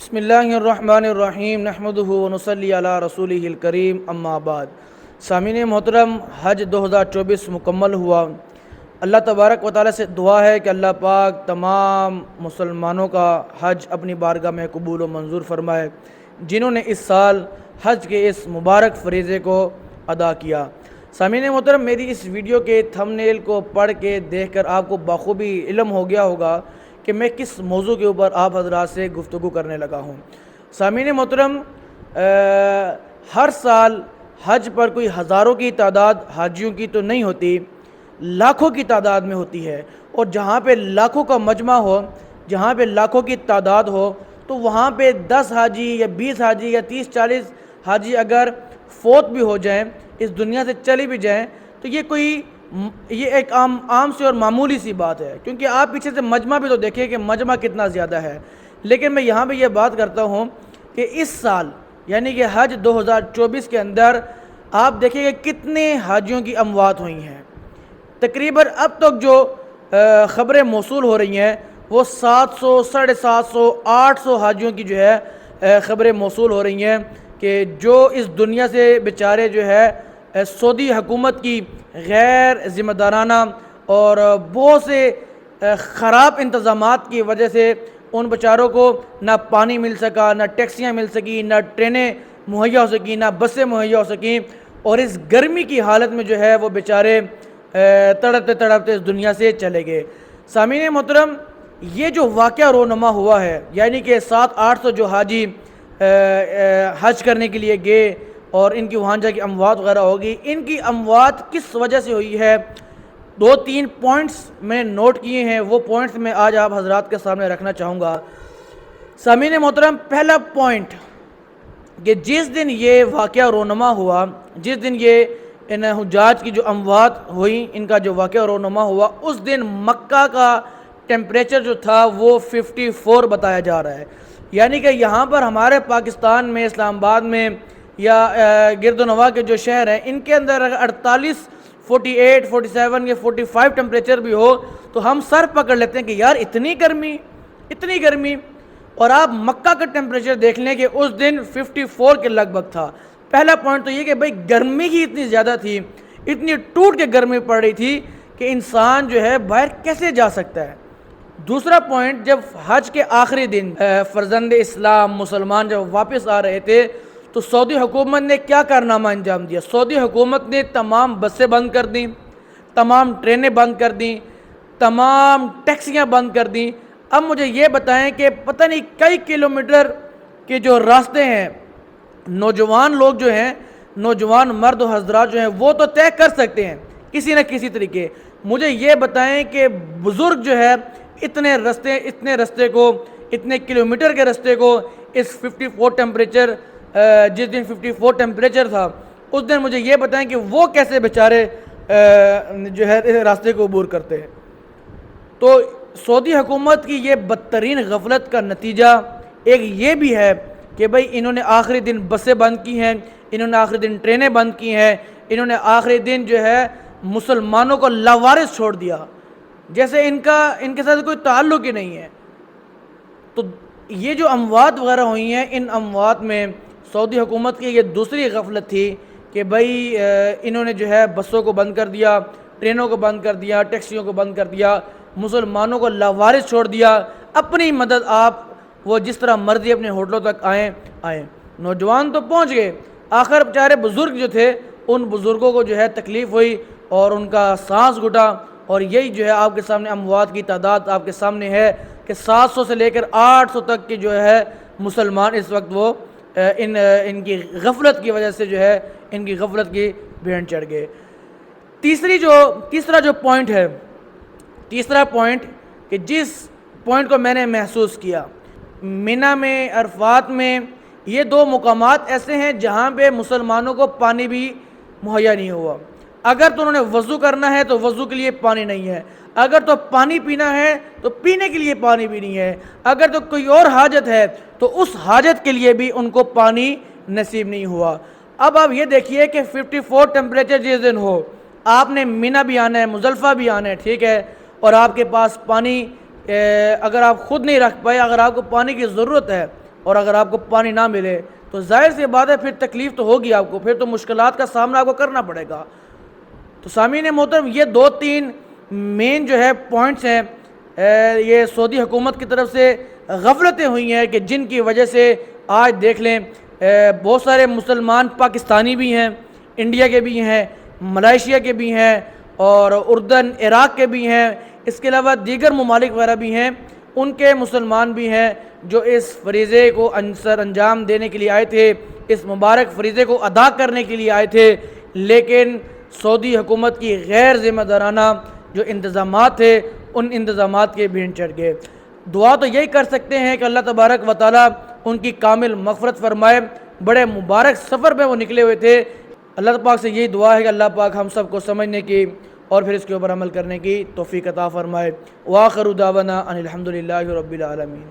بسم اللہ الرحمن الرحیم نحمدہ ونصلی علی رسولہ الکریم اما بعد۔ سامعین محترم، حج 2024 مکمل ہوا۔ اللہ تبارک و تعالیٰ سے دعا ہے کہ اللہ پاک تمام مسلمانوں کا حج اپنی بارگاہ میں قبول و منظور فرمائے جنہوں نے اس سال حج کے اس مبارک فریضے کو ادا کیا۔ سامعین محترم، میری اس ویڈیو کے تھمبنیل کو پڑھ کے دیکھ کر آپ کو بخوبی علم ہو گیا ہوگا کہ میں کس موضوع کے اوپر آپ حضرات سے گفتگو کرنے لگا ہوں۔ سامعین محترم، ہر سال حج پر کوئی ہزاروں کی تعداد حاجیوں کی تو نہیں ہوتی، لاکھوں کی تعداد میں ہوتی ہے، اور جہاں پہ لاکھوں کا مجمع ہو، جہاں پہ لاکھوں کی تعداد ہو، تو وہاں پہ 10 حاجی یا 20 حاجی یا 30-40 حاجی اگر فوت بھی ہو جائیں، اس دنیا سے چلی بھی جائیں، تو یہ ایک عام سی اور معمولی سی بات ہے، کیونکہ آپ پیچھے سے مجمع بھی تو دیکھیں کہ مجمع کتنا زیادہ ہے۔ لیکن میں یہاں پہ یہ بات کرتا ہوں کہ اس سال یعنی کہ حج 2024 کے اندر آپ دیکھیں کہ کتنے حاجیوں کی اموات ہوئی ہیں۔ تقریباً اب تک جو خبریں موصول ہو رہی ہیں وہ 700، 750، 800 حاجیوں کی جو ہے خبریں موصول ہو رہی ہیں کہ جو اس دنیا سے بیچارے جو ہے سعودی حکومت کی غیر ذمہ دارانہ اور بہت سے خراب انتظامات کی وجہ سے ان بیچاروں کو نہ پانی مل سکا، نہ ٹیکسیاں مل سکی، نہ ٹرینیں مہیا ہو سکیں، نہ بسیں مہیا ہو سکیں، اور اس گرمی کی حالت میں جو ہے وہ بیچارے تڑپتے تڑپتے اس دنیا سے چلے گئے۔ سامعین محترم، یہ جو واقعہ رونما ہوا ہے، یعنی کہ 700-800 جو حاجی حج کرنے کے لیے گئے اور ان کی وہاں جا کے اموات وغیرہ ہوگی، ان کی اموات کس وجہ سے ہوئی ہے، 2-3 پوائنٹس میں نوٹ کیے ہیں، وہ پوائنٹس میں آج آپ حضرات کے سامنے رکھنا چاہوں گا۔ سامعین محترم، پہلا پوائنٹ کہ جس دن یہ واقعہ رونما ہوا، جس دن یہ ان حجاج کی جو اموات ہوئی، ان کا جو واقعہ رونما ہوا، اس دن مکہ کا ٹیمپریچر جو تھا وہ 54 بتایا جا رہا ہے۔ یعنی کہ یہاں پر ہمارے پاکستان میں، اسلام آباد میں یا گرد و نواح کے جو شہر ہیں، ان کے اندر اگر 48، 48، 47 یا 45 ٹیمپریچر بھی ہو تو ہم سر پکڑ لیتے ہیں کہ یار اتنی گرمی، اور آپ مکہ کا ٹیمپریچر دیکھ لیں کہ اس دن 54 کے لگ بھگ تھا۔ پہلا پوائنٹ تو یہ کہ بھئی گرمی ہی اتنی زیادہ تھی، اتنی ٹوٹ کے گرمی پڑ رہی تھی کہ انسان جو ہے باہر کیسے جا سکتا ہے۔ دوسرا پوائنٹ، جب حج کے آخری دن فرزند اسلام مسلمان جب واپس آ رہے تھے تو سعودی حکومت نے کیا کارنامہ انجام دیا؟ سعودی حکومت نے تمام بسیں بند کر دیں، تمام ٹرینیں بند کر دیں، تمام ٹیکسیاں بند کر دیں۔ اب مجھے یہ بتائیں کہ پتہ نہیں کئی کلومیٹر کے جو راستے ہیں، نوجوان لوگ جو ہیں، نوجوان مرد و حضرات جو ہیں، وہ تو طے کر سکتے ہیں کسی نہ کسی طریقے۔ مجھے یہ بتائیں کہ بزرگ جو ہے اتنے رستے کو، اتنے کلومیٹر کے رستے کو، اس 54 ٹیمپریچر، جس دن 54 ٹیمپریچر تھا، اس دن مجھے یہ بتائیں کہ وہ کیسے بیچارے جو ہے اس راستے کو عبور کرتے ہیں۔ تو سعودی حکومت کی یہ بدترین غفلت کا نتیجہ ایک یہ بھی ہے کہ بھئی انہوں نے آخری دن بسیں بند کی ہیں، انہوں نے آخری دن ٹرینیں بند کی ہیں، انہوں نے آخری دن جو ہے مسلمانوں کو لاوارث چھوڑ دیا، جیسے ان کے ساتھ کوئی تعلق ہی نہیں ہے۔ تو یہ جو اموات وغیرہ ہوئی ہیں، ان اموات میں سعودی حکومت کی یہ دوسری غفلت تھی کہ بھئی انہوں نے جو ہے بسوں کو بند کر دیا، ٹرینوں کو بند کر دیا، ٹیکسیوں کو بند کر دیا، مسلمانوں کو لاوارث چھوڑ دیا۔ اپنی مدد آپ وہ جس طرح مرضی اپنے ہوٹلوں تک آئیں۔ نوجوان تو پہنچ گئے، آخر بیچارے بزرگ جو تھے، ان بزرگوں کو جو ہے تکلیف ہوئی اور ان کا سانس گھٹا، اور یہی جو ہے آپ کے سامنے اموات کی تعداد آپ کے سامنے ہے کہ 700 سے لے کر 800 تک کی جو ہے مسلمان اس وقت وہ ان کی غفلت کی وجہ سے جو ہے ان کی غفلت کی بھینٹ چڑھ گئے۔ تیسرا جو پوائنٹ ہے، تیسرا پوائنٹ کہ جس پوائنٹ کو میں نے محسوس کیا، منی میں، عرفات میں، یہ 2 مقامات ایسے ہیں جہاں پہ مسلمانوں کو پانی بھی مہیا نہیں ہوا۔ اگر تو انہوں نے وضو کرنا ہے تو وضو کے لیے پانی نہیں ہے، اگر تو پانی پینا ہے تو پینے کے لیے پانی بھی نہیں ہے، اگر تو کوئی اور حاجت ہے تو اس حاجت کے لیے بھی ان کو پانی نصیب نہیں ہوا۔ اب آپ یہ دیکھیے کہ 54 ٹیمپریچر جس دن ہو، آپ نے منی بھی آنا ہے، مزدلفہ بھی آنا ہے، ٹھیک ہے، اور آپ کے پاس پانی اگر آپ خود نہیں رکھ پائے، اگر آپ کو پانی کی ضرورت ہے اور اگر آپ کو پانی نہ ملے تو ظاہر سی بات ہے پھر تکلیف تو ہوگی آپ کو، پھر تو مشکلات کا سامنا آپ کو کرنا پڑے گا۔ تو سامعین محترم، یہ 2-3 مین جو ہے پوائنٹس ہیں، یہ سعودی حکومت کی طرف سے غفلتیں ہوئی ہیں کہ جن کی وجہ سے آج دیکھ لیں بہت سارے مسلمان پاکستانی بھی ہیں، انڈیا کے بھی ہیں، ملائیشیا کے بھی ہیں، اور اردن عراق کے بھی ہیں، اس کے علاوہ دیگر ممالک وغیرہ بھی ہیں، ان کے مسلمان بھی ہیں جو اس فریضے کو سر انجام دینے کے لیے آئے تھے، اس مبارک فریضے کو ادا کرنے کے لیے آئے تھے، لیکن سعودی حکومت کی غیر ذمہ دارانہ جو انتظامات تھے ان انتظامات کے بھین چڑھ گئے۔ دعا تو یہی کر سکتے ہیں کہ اللہ تبارک و تعالیٰ ان کی کامل مغفرت فرمائے۔ بڑے مبارک سفر پہ وہ نکلے ہوئے تھے۔ اللہ پاک سے یہی دعا ہے کہ اللہ پاک ہم سب کو سمجھنے کی اور پھر اس کے اوپر عمل کرنے کی توفیق عطا فرمائے۔ وآخر دعوانا ان الحمد للہ رب العالمین۔